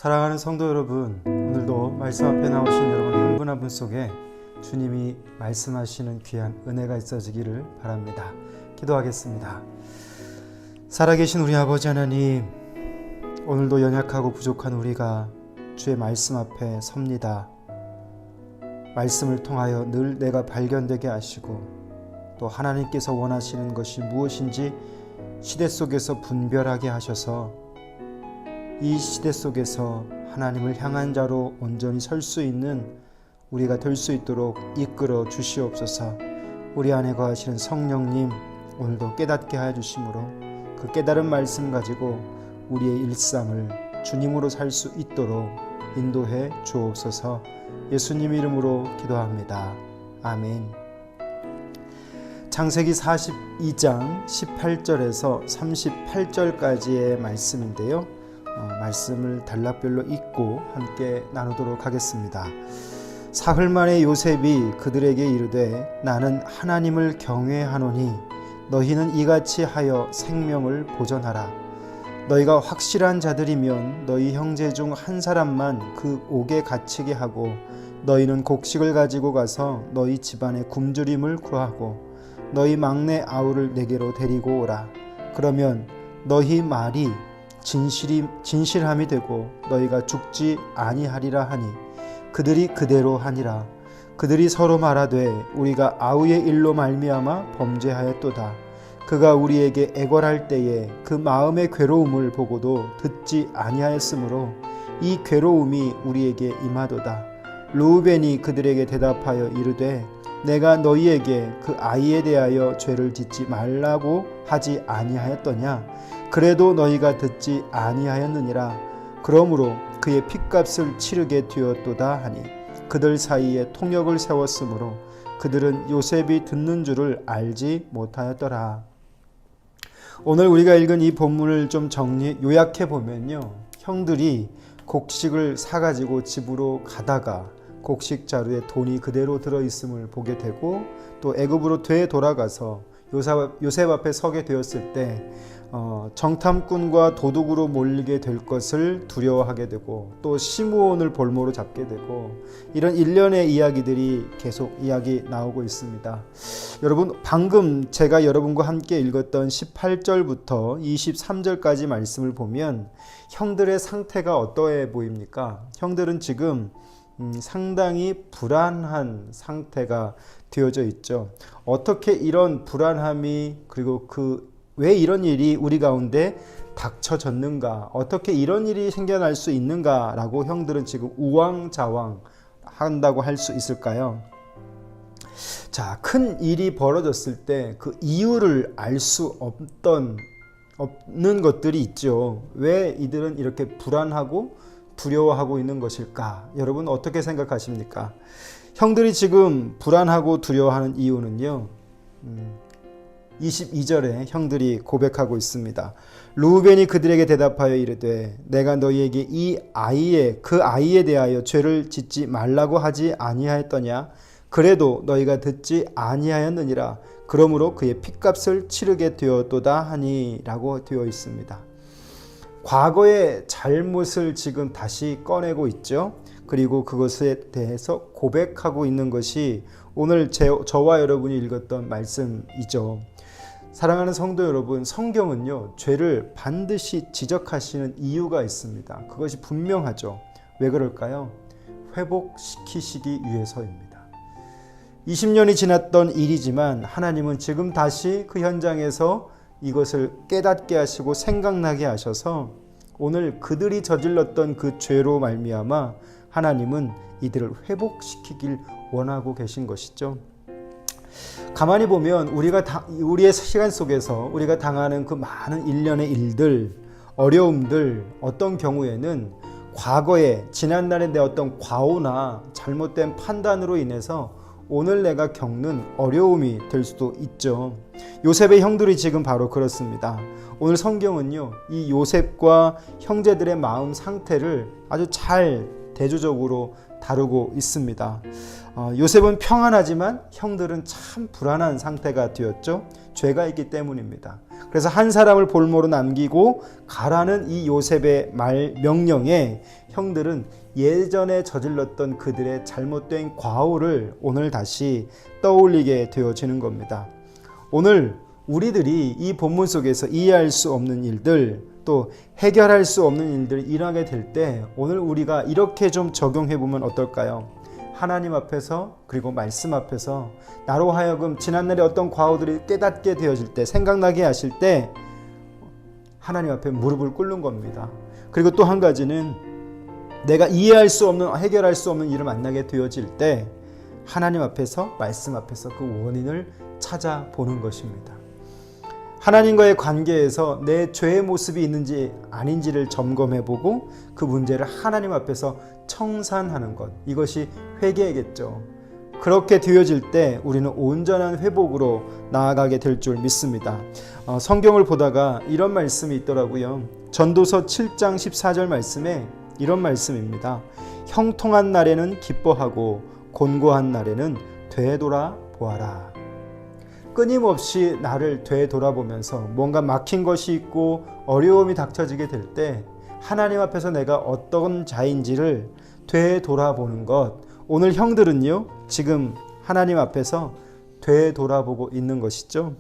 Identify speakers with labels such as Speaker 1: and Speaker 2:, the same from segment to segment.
Speaker 1: 사랑하는 성도 여러분, 오늘도 말씀 앞에 나오신 여러분 한 분 한 분 속에 주님이 말씀하시는 귀한 은혜가 있어지기를 바랍니다. 기도하겠습니다. 살아계신 우리 아버지 하나님, 오늘도 연약하고 부족한 우리가 주의 말씀 앞에 섭니다. 말씀을 통하여 늘 내가 발견되게 하시고 또 하나님께서 원하시는 것이 무엇인지 시대 속에서 분별하게 하셔서 이 시대 속에서 하나님을 향한 자로 온전히 설 수 있는 우리가 될 수 있도록 이끌어 주시옵소서. 우리 안에 거하시는 성령님, 오늘도 깨닫게 하여 주심으로 그 깨달은 말씀 가지고 우리의 일상을 주님으로 살 수 있도록 인도해 주옵소서. 예수님 이름으로 기도합니다. 아멘. 창세기 42장 18절에서 38절까지의 말씀인데요. 말씀을 단락별로 읽고 함께 나누도록 하겠습니다. 사흘 만에 요셉이 그들에게 이르되 나는 하나님을 경외하노니 너희는 이같이 하여 생명을 보전하라. 너희가 확실한 자들이면 너희 형제 중 한 사람만 그 옥에 갇히게 하고 너희는 곡식을 가지고 가서 너희 집안에 굶주림을 구하고 너희 막내 아우를 내게로 데리고 오라. 그러면 너희 말이 진실함이 되고 너희가 죽지 아니하리라 하니 그들이 그대로 하니라. 그들이 서로 말하되 우리가 아우의 일로 말미암아 범죄하였도다. 그가 우리에게 애걸할 때에 그 마음의 괴로움을 보고도 듣지 아니하였으므로 이 괴로움이 우리에게 임하도다. 르우벤이 그들에게 대답하여 이르되 내가 너희에게 그 아이에 대하여 죄를 짓지 말라고 하지 아니하였더냐. 그래도 너희가 듣지 아니하였느니라. 그러므로 그의 핏값을 치르게 되었도다 하니 그들 사이에 통역을 세웠으므로 그들은 요셉이 듣는 줄을 알지 못하였더라. 오늘 우리가 읽은 이 본문을 좀 요약해 보면요, 형들이 곡식을 사가지고 집으로 가다가 곡식 자루에 돈이 그대로 들어있음을 보게 되고 또 애굽으로 되돌아가서 요셉 앞에 서게 되었을 때 정탐꾼과 도둑으로 몰리게 될 것을 두려워하게 되고 또 시므온을 볼모로 잡게 되고 이런 일련의 이야기들이 계속 이야기 나오고 있습니다. 여러분, 방금 제가 여러분과 함께 읽었던 18절부터 23절까지 말씀을 보면 형들의 상태가 어떠해 보입니까? 형들은 지금 상당히 불안한 상태가 되어져 있죠. 어떻게 이런 불안함이 그리고 왜 이런 일이 우리 가운데 닥쳐졌는가, 어떻게 이런 일이 생겨날 수 있는가라고 형들은 지금 우왕좌왕 한다고 할 수 있을까요? 자, 큰 일이 벌어졌을 때 그 이유를 알 수 없는 것들이 있죠. 왜 이들은 이렇게 불안하고 두려워하고 있는 것일까? 여러분 어떻게 생각하십니까? 형들이 지금 불안하고 두려워하는 이유는요, 22절에 형들이 고백하고 있습니다. 르우벤이 그들에게 대답하여 이르되 내가 너희에게 그 아이에 대하여 죄를 짓지 말라고 하지 아니하였더냐. 그래도 너희가 듣지 아니하였느니라. 그러므로 그의 핏값을 치르게 되었도다 하니 라고 되어 있습니다. 과거의 잘못을 지금 다시 꺼내고 있죠. 그리고 그것에 대해서 고백하고 있는 것이 오늘 저와 여러분이 읽었던 말씀이죠. 사랑하는 성도 여러분, 성경은요, 죄를 반드시 지적하시는 이유가 있습니다. 그것이 분명하죠. 왜 그럴까요? 회복시키시기 위해서입니다. 20년이 지났던 일이지만 하나님은 지금 다시 그 현장에서 이것을 깨닫게 하시고 생각나게 하셔서 오늘 그들이 저질렀던 그 죄로 말미암아 하나님은 이들을 회복시키길 원하고 계신 것이죠. 가만히 보면 우리의 시간 속에서 우리가 당하는 그 많은 일련의 일들, 어려움들, 어떤 경우에는 과거에 지난날에 내 어떤 과오나 잘못된 판단으로 인해서 오늘 내가 겪는 어려움이 될 수도 있죠. 요셉의 형들이 지금 바로 그렇습니다. 오늘 성경은요, 이 요셉과 형제들의 마음 상태를 아주 잘 대조적으로 다루고 있습니다. 요셉은 평안하지만 형들은 참 불안한 상태가 되었죠. 죄가 있기 때문입니다. 그래서 한 사람을 볼모로 남기고 가라는 이 요셉의 명령에 형들은 예전에 저질렀던 그들의 잘못된 과오를 오늘 다시 떠올리게 되어지는 겁니다. 오늘 우리들이 이 본문 속에서 이해할 수 없는 일들, 또 해결할 수 없는 일들이 일어나게 될 때 오늘 우리가 이렇게 좀 적용해 보면 어떨까요? 하나님 앞에서, 그리고 말씀 앞에서 나로 하여금 지난날의 어떤 과오들이 깨닫게 되어질 때, 생각나게 하실 때 하나님 앞에 무릎을 꿇는 겁니다. 그리고 또 한 가지는 내가 이해할 수 없는, 해결할 수 없는 일을 만나게 되어질 때 하나님 앞에서, 말씀 앞에서 그 원인을 찾아보는 것입니다. 하나님과의 관계에서 내 죄의 모습이 있는지 아닌지를 점검해보고 그 문제를 하나님 앞에서 청산하는 것, 이것이 회개겠죠. 그렇게 되어질 때 우리는 온전한 회복으로 나아가게 될 줄 믿습니다. 성경을 보다가 이런 말씀이 있더라고요. 전도서 7장 14절 말씀에 이런 말씀입니다. 형통한 날에는 기뻐하고 곤고한 날에는 되돌아보아라. 끊임없이 나를 되돌아보면서 뭔가 막힌 것이 있고 어려움이 닥쳐지게 될 때 하나님 앞에서 내가 어떤 자인지를 되돌아보는 것, 오늘 형들은요 지금 하나님 앞에서 되돌아보고 있는 것이죠.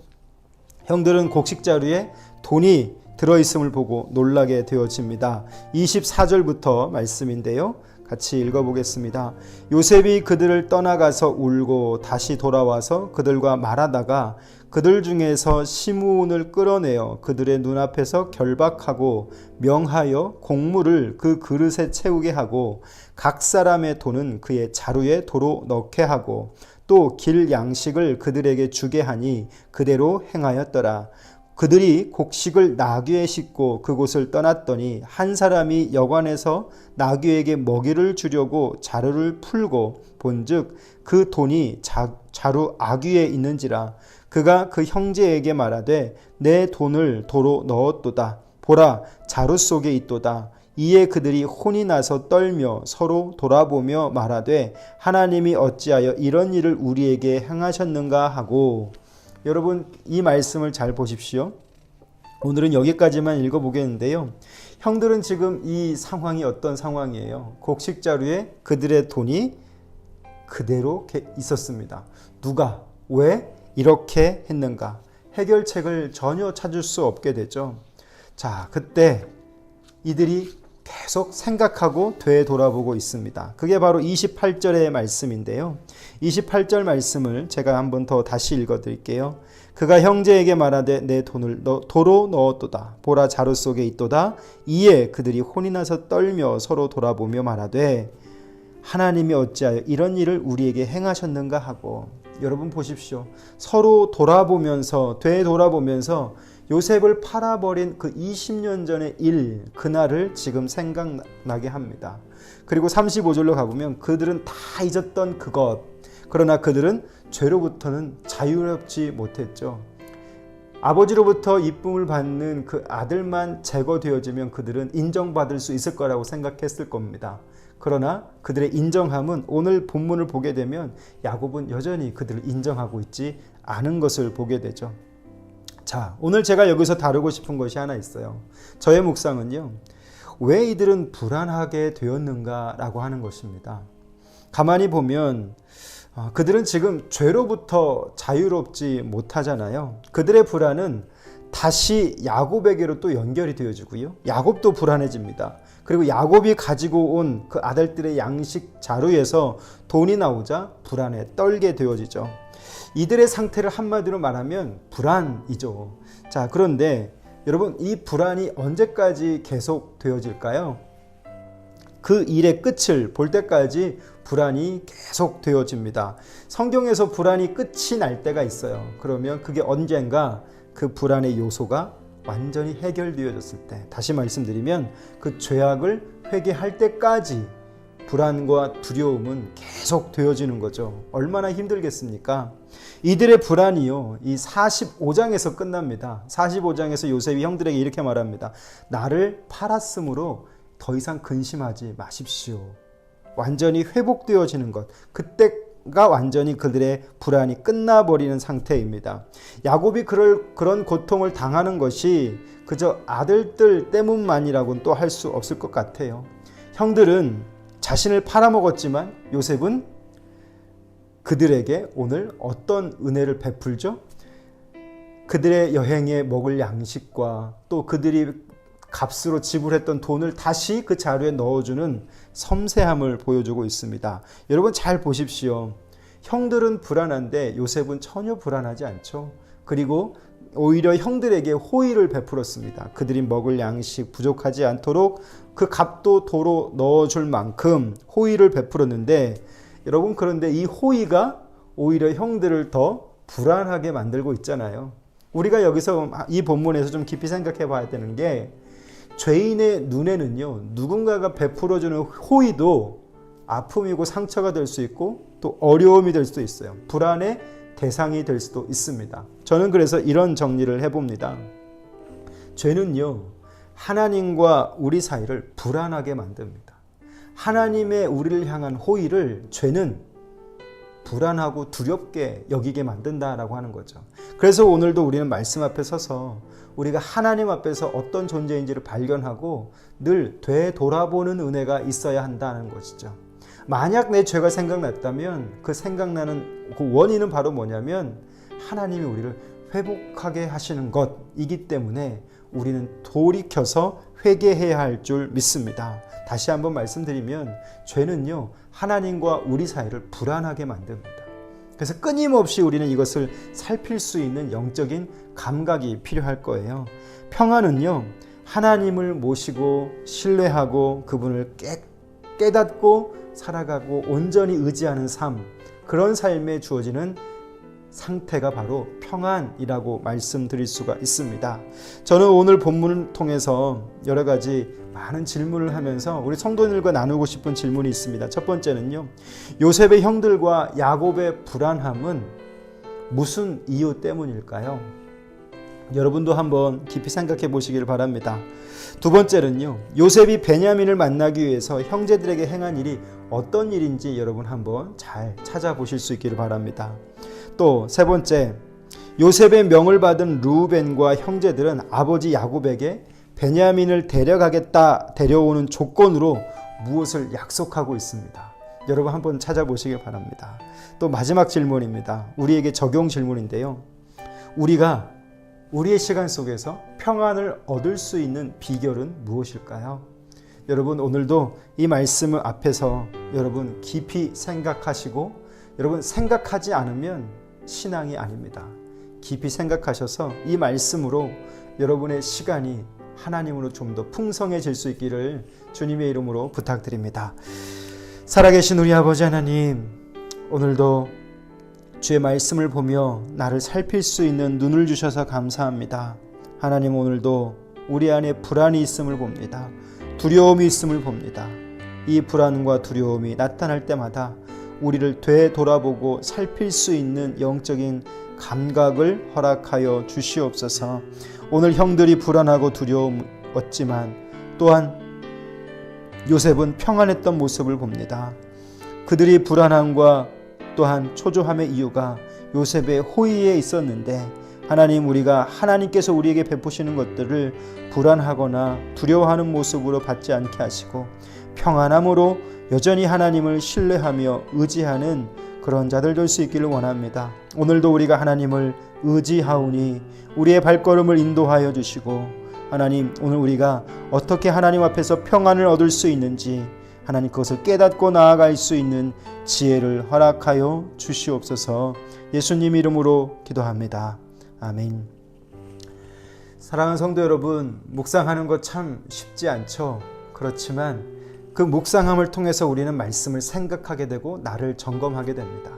Speaker 1: 형들은 곡식자루에 돈이 들어있음을 보고 놀라게 되어집니다. 24절부터 말씀인데요, 같이 읽어보겠습니다. 요셉이 그들을 떠나가서 울고 다시 돌아와서 그들과 말하다가 그들 중에서 시므온을 끌어내어 그들의 눈앞에서 결박하고 명하여 곡물을 그 그릇에 채우게 하고 각 사람의 돈은 그의 자루에 도로 넣게 하고 또 길 양식을 그들에게 주게 하니 그대로 행하였더라. 그들이 곡식을 나귀에 싣고 그곳을 떠났더니 한 사람이 여관에서 나귀에게 먹이를 주려고 자루를 풀고 본즉 그 돈이 자루 아귀에 있는지라. 그가 그 형제에게 말하되 내 돈을 도로 넣었도다. 보라, 자루 속에 있도다. 이에 그들이 혼이 나서 떨며 서로 돌아보며 말하되 하나님이 어찌하여 이런 일을 우리에게 행하셨는가 하고. 여러분, 이 말씀을 잘 보십시오. 오늘은 여기까지만 읽어보겠는데요. 형들은 지금 이 상황이 어떤 상황이에요? 곡식자루에 그들의 돈이 그대로 있었습니다. 누가, 왜 이렇게 했는가? 해결책을 전혀 찾을 수 없게 되죠. 자, 그때 이들이 계속 생각하고 되돌아보고 있습니다. 그게 바로 28절의 말씀인데요. 28절 말씀을 제가 한 번 더 다시 읽어드릴게요. 그가 형제에게 말하되 내 돈을 도로 넣었도다. 보라, 자루 속에 있도다. 이에 그들이 혼이 나서 떨며 서로 돌아보며 말하되 하나님이 어찌하여 이런 일을 우리에게 행하셨는가 하고. 여러분 보십시오. 서로 돌아보면서, 되돌아보면서 요셉을 팔아버린 그 20년 전의 일, 그날을 지금 생각나게 합니다. 그리고 35절로 가보면 그들은 다 잊었던 그것, 그러나 그들은 죄로부터는 자유롭지 못했죠. 아버지로부터 이쁨을 받는 그 아들만 제거되어지면 그들은 인정받을 수 있을 거라고 생각했을 겁니다. 그러나 그들의 인정함은 오늘 본문을 보게 되면 야곱은 여전히 그들을 인정하고 있지 않은 것을 보게 되죠. 자, 오늘 제가 여기서 다루고 싶은 것이 하나 있어요. 저의 묵상은요, 왜 이들은 불안하게 되었는가 라고 하는 것입니다. 가만히 보면 그들은 지금 죄로부터 자유롭지 못하잖아요. 그들의 불안은 다시 야곱에게로 또 연결이 되어지고요. 야곱도 불안해집니다. 그리고 야곱이 가지고 온 그 아들들의 양식 자루에서 돈이 나오자 불안에 떨게 되어지죠. 이들의 상태를 한마디로 말하면 불안이죠. 자, 그런데 여러분, 이 불안이 언제까지 계속 되어질까요? 그 일의 끝을 볼 때까지 불안이 계속 되어집니다. 성경에서 불안이 끝이 날 때가 있어요. 그러면 그게 언젠가 그 불안의 요소가 완전히 해결되어졌을 때, 다시 말씀드리면 그 죄악을 회개할 때까지 불안과 두려움은 계속 되어지는 거죠. 얼마나 힘들겠습니까? 이들의 불안이요, 이 45장에서 끝납니다. 45장에서 요셉이 형들에게 이렇게 말합니다. 나를 팔았으므로 더 이상 근심하지 마십시오. 완전히 회복되어지는 것, 그때가 완전히 그들의 불안이 끝나버리는 상태입니다. 야곱이 그런 고통을 당하는 것이 그저 아들들 때문만이라고는 또 할 수 없을 것 같아요. 형들은 자신을 팔아먹었지만 요셉은 그들에게 오늘 어떤 은혜를 베풀죠? 그들의 여행에 먹을 양식과 또 그들이 값으로 지불했던 돈을 다시 그 자루에 넣어주는 섬세함을 보여주고 있습니다. 여러분 잘 보십시오. 형들은 불안한데 요셉은 전혀 불안하지 않죠. 그리고 오히려 형들에게 호의를 베풀었습니다. 그들이 먹을 양식 부족하지 않도록 그 값도 도로 넣어줄 만큼 호의를 베풀었는데, 여러분 그런데 이 호의가 오히려 형들을 더 불안하게 만들고 있잖아요. 우리가 여기서 이 본문에서 좀 깊이 생각해 봐야 되는 게, 죄인의 눈에는요, 누군가가 베풀어주는 호의도 아픔이고 상처가 될 수 있고 또 어려움이 될 수도 있어요. 불안의 대상이 될 수도 있습니다. 저는 그래서 이런 정리를 해봅니다. 죄는요, 하나님과 우리 사이를 불안하게 만듭니다. 하나님의 우리를 향한 호의를 죄는 불안하고 두렵게 여기게 만든다라고 하는 거죠. 그래서 오늘도 우리는 말씀 앞에 서서 우리가 하나님 앞에서 어떤 존재인지를 발견하고 늘 되돌아보는 은혜가 있어야 한다는 것이죠. 만약 내 죄가 생각났다면 그 생각나는 그 원인은 바로 뭐냐면 하나님이 우리를 회복하게 하시는 것이기 때문에 우리는 돌이켜서 회개해야 할 줄 믿습니다. 다시 한번 말씀드리면 죄는요, 하나님과 우리 사이를 불안하게 만듭니다. 그래서 끊임없이 우리는 이것을 살필 수 있는 영적인 감각이 필요할 거예요. 평안은요, 하나님을 모시고 신뢰하고 그분을 깨닫고 살아가고 온전히 의지하는 삶, 그런 삶에 주어지는 상태가 바로 평안이라고 말씀드릴 수가 있습니다. 저는 오늘 본문을 통해서 여러 가지 많은 질문을 하면서 우리 성도님들과 나누고 싶은 질문이 있습니다. 첫 번째는요, 요셉의 형들과 야곱의 불안함은 무슨 이유 때문일까요? 여러분도 한번 깊이 생각해 보시기를 바랍니다. 두 번째는요, 요셉이 베냐민을 만나기 위해서 형제들에게 행한 일이 어떤 일인지 여러분 한번 잘 찾아보실 수 있기를 바랍니다. 또 세 번째, 요셉의 명을 받은 르우벤과 형제들은 아버지 야곱에게 베냐민을 데려오는 조건으로 무엇을 약속하고 있습니다. 여러분 한번 찾아보시길 바랍니다. 또 마지막 질문입니다. 우리에게 적용 질문인데요. 우리가 우리의 시간 속에서 평안을 얻을 수 있는 비결은 무엇일까요? 여러분 오늘도 이 말씀을 앞에서 여러분 깊이 생각하시고, 여러분 생각하지 않으면 신앙이 아닙니다. 깊이 생각하셔서 이 말씀으로 여러분의 시간이 하나님으로 좀 더 풍성해질 수 있기를 주님의 이름으로 부탁드립니다. 살아계신 우리 아버지 하나님, 오늘도 주의 말씀을 보며 나를 살필 수 있는 눈을 주셔서 감사합니다. 하나님, 오늘도 우리 안에 불안이 있음을 봅니다. 두려움이 있음을 봅니다. 이 불안과 두려움이 나타날 때마다 우리를 되돌아보고 살필 수 있는 영적인 감각을 허락하여 주시옵소서. 오늘 형들이 불안하고 두려웠지만 또한 요셉은 평안했던 모습을 봅니다. 그들이 불안함과 또한 초조함의 이유가 요셉의 호의에 있었는데, 하나님, 우리가 하나님께서 우리에게 베푸시는 것들을 불안하거나 두려워하는 모습으로 받지 않게 하시고 평안함으로 여전히 하나님을 신뢰하며 의지하는 그런 자들 될 수 있기를 원합니다. 오늘도 우리가 하나님을 의지하오니 우리의 발걸음을 인도하여 주시고, 하나님, 오늘 우리가 어떻게 하나님 앞에서 평안을 얻을 수 있는지 하나님 그것을 깨닫고 나아갈 수 있는 지혜를 허락하여 주시옵소서. 예수님 이름으로 기도합니다. 아멘. 사랑하는 성도 여러분, 묵상하는 것 참 쉽지 않죠. 그렇지만 그 묵상함을 통해서 우리는 말씀을 생각하게 되고 나를 점검하게 됩니다.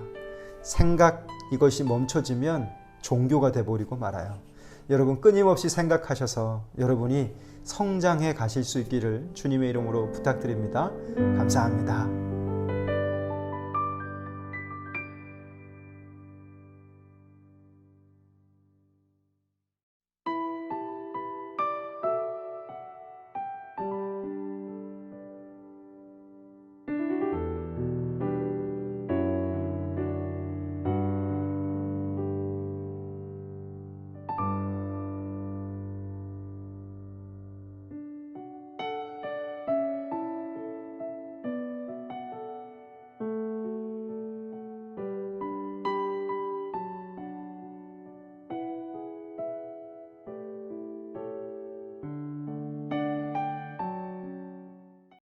Speaker 1: 생각, 이것이 멈춰지면 종교가 돼버리고 말아요. 여러분 끊임없이 생각하셔서 여러분이 성장해 가실 수 있기를 주님의 이름으로 부탁드립니다. 감사합니다.